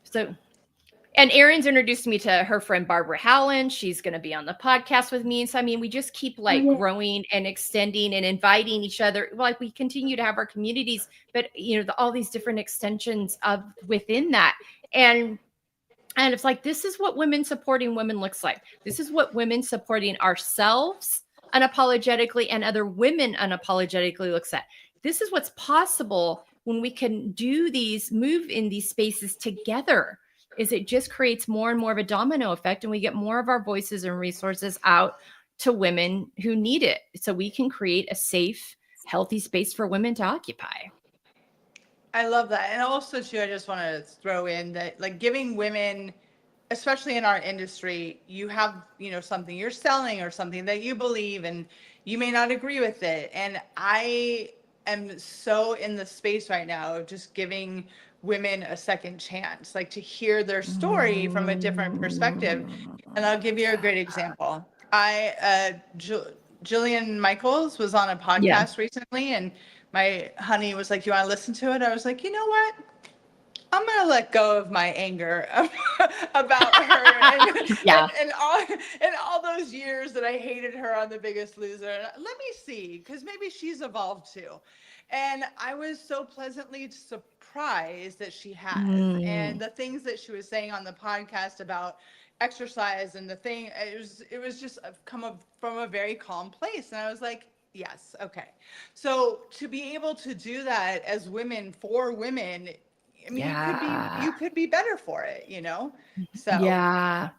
Speaker 1: So, and Erin's introduced me to her friend, Barbara Howland. She's going to be on the podcast with me. And so, I mean, we just keep like growing and extending and inviting each other. Like, we continue to have our communities, but all these different extensions of within that. And it's like, this is what women supporting women looks like. This is what women supporting ourselves unapologetically and other women unapologetically looks at. This is what's possible when we can move in these spaces together. Is it just creates more and more of a domino effect, and we get more of our voices and resources out to women who need it, so we can create a safe, healthy space for women to occupy.
Speaker 3: I love that. And also too, I just want to throw in that, like, giving women, especially in our industry, you have, something you're selling or something that you believe, and you may not agree with it. And I am so in the space right now of just giving women a second chance, like to hear their story from a different perspective. And I'll give you a great example. Jillian Michaels was on a podcast recently, and my honey was like, "You want to listen to it?" I was like, "You know what? I'm going to let go of my anger about her and all those years that I hated her on The Biggest Loser. Let me see, because maybe she's evolved too." And I was so pleasantly surprised that she has. And the things that she was saying on the podcast about exercise and it was just come from a very calm place. And I was like, yes, okay. So to be able to do that as women for women, I mean, you could be better for it, So
Speaker 1: yeah,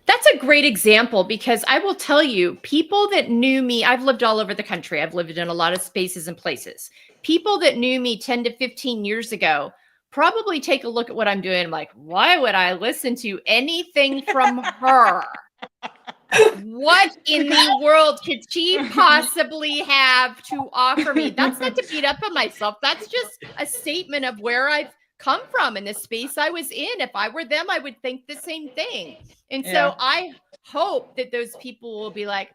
Speaker 1: that's a great example, because I will tell you, people that knew me, I've lived all over the country. I've lived in a lot of spaces and places. People that knew me 10 to 15 years ago probably take a look at what I'm doing. I'm like, why would I listen to anything from her? What in the world could she possibly have to offer me? That's not to beat up on myself. That's just a statement of where I've come from and the space I was in. If I were them, I would think the same thing. And so I hope that those people will be like,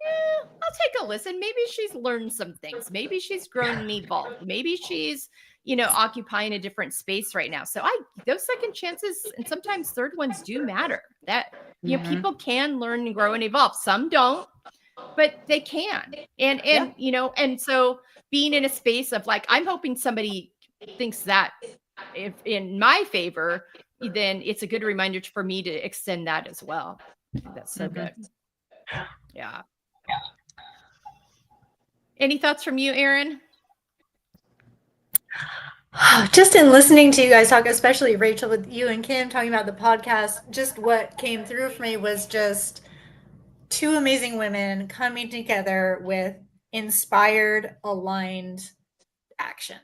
Speaker 1: I'll take a listen. Maybe she's learned some things. Maybe she's grown and evolved. Maybe she's, occupying a different space right now. So those second chances and sometimes third ones do matter. That, people can learn and grow and evolve. Some don't, but they can. And and so being in a space of like, I'm hoping somebody thinks that if in my favor, then it's a good reminder for me to extend that as well. I think that's so good. Yeah. Any thoughts from you, Erin?
Speaker 2: Just in listening to you guys talk, especially Rachel, with you and Kim talking about the podcast, just what came through for me was just two amazing women coming together with inspired, aligned action.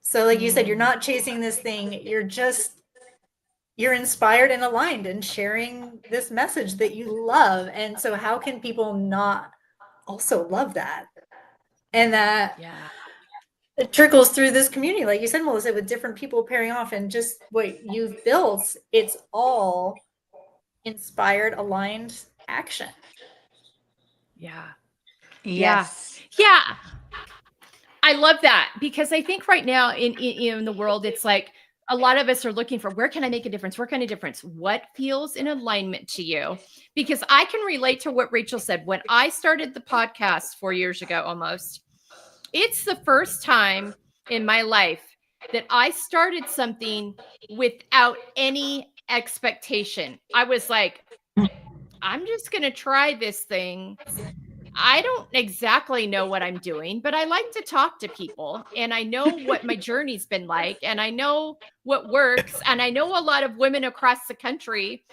Speaker 2: So like you said, you're not chasing this thing, you're inspired and aligned and sharing this message that you love. And so how can people not also love that? And that it trickles through this community, like you said, Melissa, with different people pairing off, and just what you've built, it's all inspired, aligned action.
Speaker 1: Yeah.
Speaker 3: Yes.
Speaker 1: Yeah. I love that, because I think right now in the world, it's like a lot of us are looking for, where can I make a difference? Where can I difference? What feels in alignment to you? Because I can relate to what Rachel said. When I started the podcast 4 years ago, almost, it's the first time in my life that I started something without any expectation. I was like, I'm just going to try this thing. I don't exactly know what I'm doing, but I like to talk to people and I know what my journey's been like and I know what works and I know a lot of women across the country.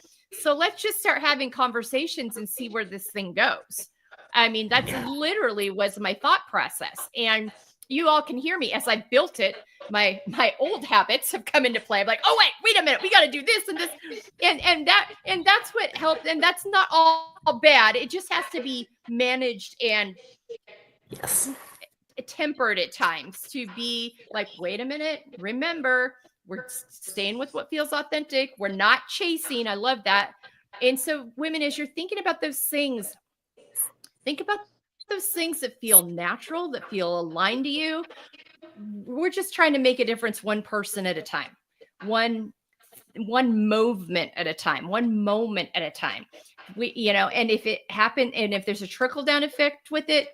Speaker 1: So let's just start having conversations and see where this thing goes. I mean, that's literally was my thought process. And you all can hear me as I built it. My old habits have come into play. I'm like, oh wait a minute, we got to do this and this, and that's what helped. And that's not all bad. It just has to be managed and tempered at times to be like, wait a minute, remember, we're staying with what feels authentic. We're not chasing. I love that. And so, women, as you're thinking about those things, think about those things that feel natural, that feel aligned to you. We're just trying to make a difference one person at a time, one movement at a time, one moment at a time. And if it happened and if there's a trickle down effect with it,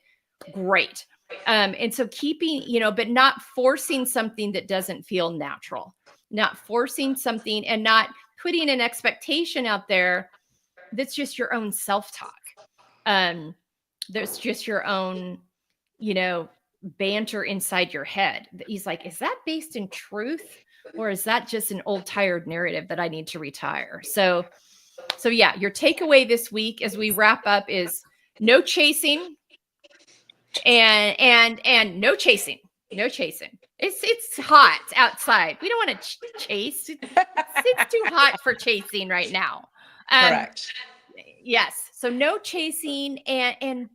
Speaker 1: great. And so keeping, but not forcing something that doesn't feel natural, not forcing something and not putting an expectation out there that's just your own self-talk. There's just your own, banter inside your head. He's like, is that based in truth? Or is that just an old tired narrative that I need to retire? So yeah, your takeaway this week as we wrap up is no chasing and no chasing. No chasing. It's hot outside. We don't want to chase. It's too hot for chasing right now.
Speaker 3: Correct.
Speaker 1: Yes. So no chasing and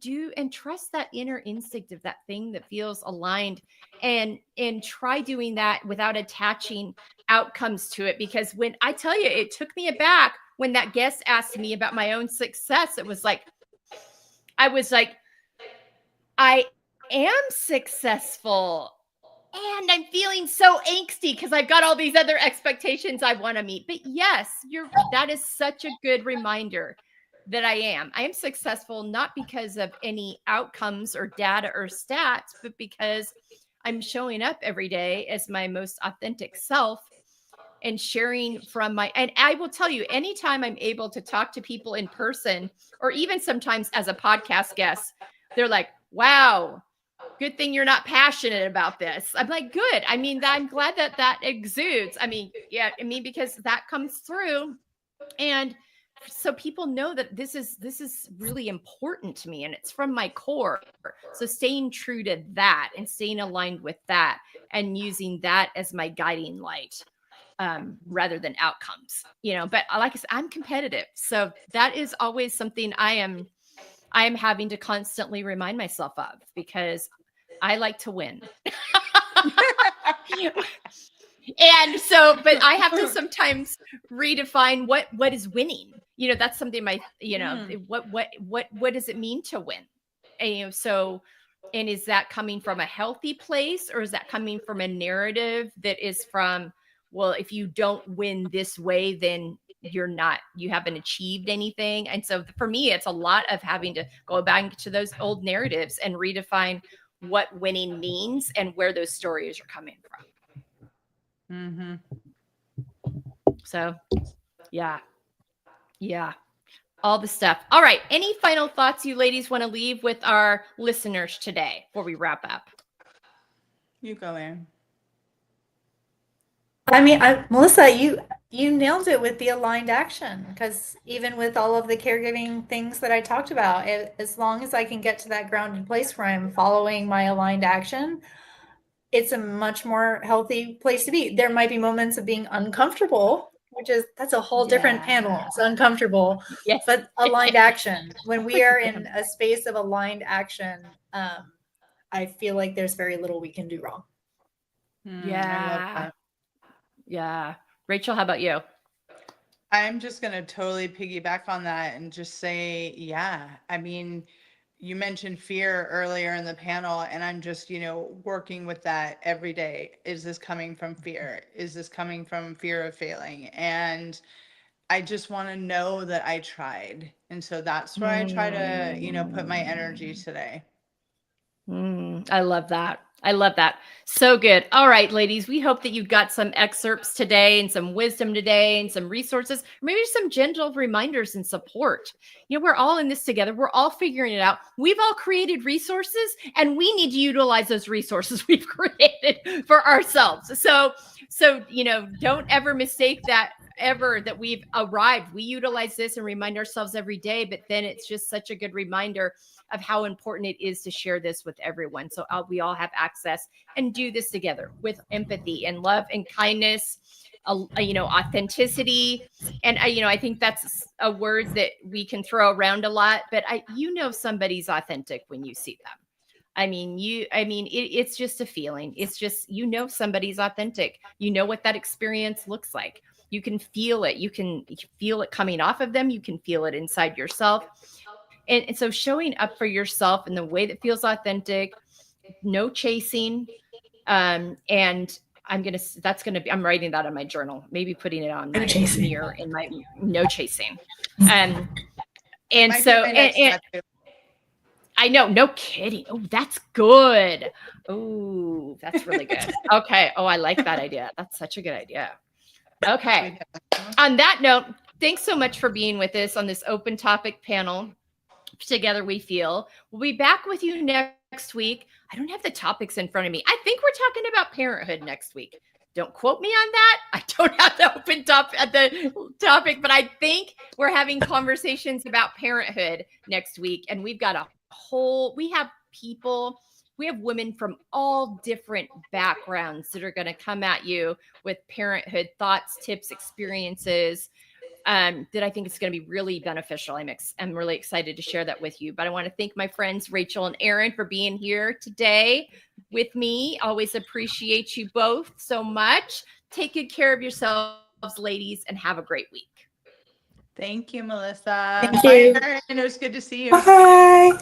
Speaker 1: trust that inner instinct of that thing that feels aligned and try doing that without attaching outcomes to it. Because when I tell you, it took me aback when that guest asked me about my own success. It was like, I was like, I am successful. And I'm feeling so angsty because I've got all these other expectations I want to meet. But yes, that is such a good reminder that I am successful, not because of any outcomes or data or stats, but because I'm showing up every day as my most authentic self and sharing from and I will tell you, anytime I'm able to talk to people in person, or even sometimes as a podcast guest, they're like, wow, good thing you're not passionate about this. I'm like, good. I mean, I'm glad that exudes. I mean, because that comes through. And so people know that this is really important to me and it's from my core. So staying true to that and staying aligned with that and using that as my guiding light rather than outcomes, but like I said, I'm competitive. So that is always something I am having to constantly remind myself of because I like to win. And so, but I have to sometimes redefine what is winning. That's something what does it mean to win? And and is that coming from a healthy place or is that coming from a narrative that is from, well, if you don't win this way, then you haven't achieved anything. And so for me, it's a lot of having to go back to those old narratives and redefine what winning means and where those stories are coming from.
Speaker 3: Mm-hmm.
Speaker 1: So yeah, all the stuff. All right. Any final thoughts you ladies want to leave with our listeners today before we wrap up?
Speaker 3: You go, Erin.
Speaker 2: I mean, Melissa, you nailed it with the aligned action because even with all of the caregiving things that I talked about, as long as I can get to that grounded place where I'm following my aligned action, it's a much more healthy place to be. There might be moments of being uncomfortable, that's a whole different panel. It's uncomfortable,
Speaker 1: Yes.
Speaker 2: But aligned action. When we are in a space of aligned action, I feel like there's very little we can do wrong.
Speaker 1: Yeah.
Speaker 3: I love that.
Speaker 1: Yeah. Rachel, how about you?
Speaker 3: I'm just going to totally piggyback on that and just say, yeah. I mean, you mentioned fear earlier in the panel, and I'm just, working with that every day. Is this coming from fear? Is this coming from fear of failing? And I just want to know that I tried. And so that's where I try to, put my energy today.
Speaker 1: I love that. I love that. So good. All right, ladies, we hope that you got some excerpts today and some wisdom today and some resources, maybe some gentle reminders and support. You know, we're all in this together. We're all figuring it out. We've all created resources and we need to utilize those resources we've created for ourselves. So, you know, don't ever mistake that that we've arrived. We utilize this and remind ourselves every day, but then it's just such a good reminder of how important it is to share this with everyone. So we all have access and do this together with empathy and love and kindness, you know, authenticity. And you know, I think that's a word that we can throw around a lot, but you know, somebody's authentic when you see them. I mean, it's just a feeling. It's just, you know, somebody's authentic. You know what that experience looks like. You can feel it. You can feel it coming off of them. You can feel it inside yourself. And so showing up for yourself in the way that feels authentic, no chasing. And I'm writing that on my journal, maybe putting it on my mirror in my no chasing. And so, I know, no kidding. Oh, that's good. Oh, that's really good. Okay. Oh, I like that idea. That's such a good idea. Okay. On that note, thanks so much for being with us on this open topic panel. Together We Feel. We'll be back with you next week. I don't have the topics in front of me. I think we're talking about parenthood next week. Don't quote me on that. I don't have the open topic, but I think we're having conversations about parenthood next week. And we've got we have women from all different backgrounds that are going to come at you with parenthood thoughts, tips, experiences, that I think is going to be really beneficial. I'm really excited to share that with you. But I want to thank my friends Rachel and Aaron for being here today with me. Always appreciate you both so much. Take good care of yourselves, ladies, and have a great week.
Speaker 3: Thank you, Melissa.
Speaker 2: Thank you.
Speaker 3: Bye, Aaron. It was good to see you.
Speaker 2: Bye.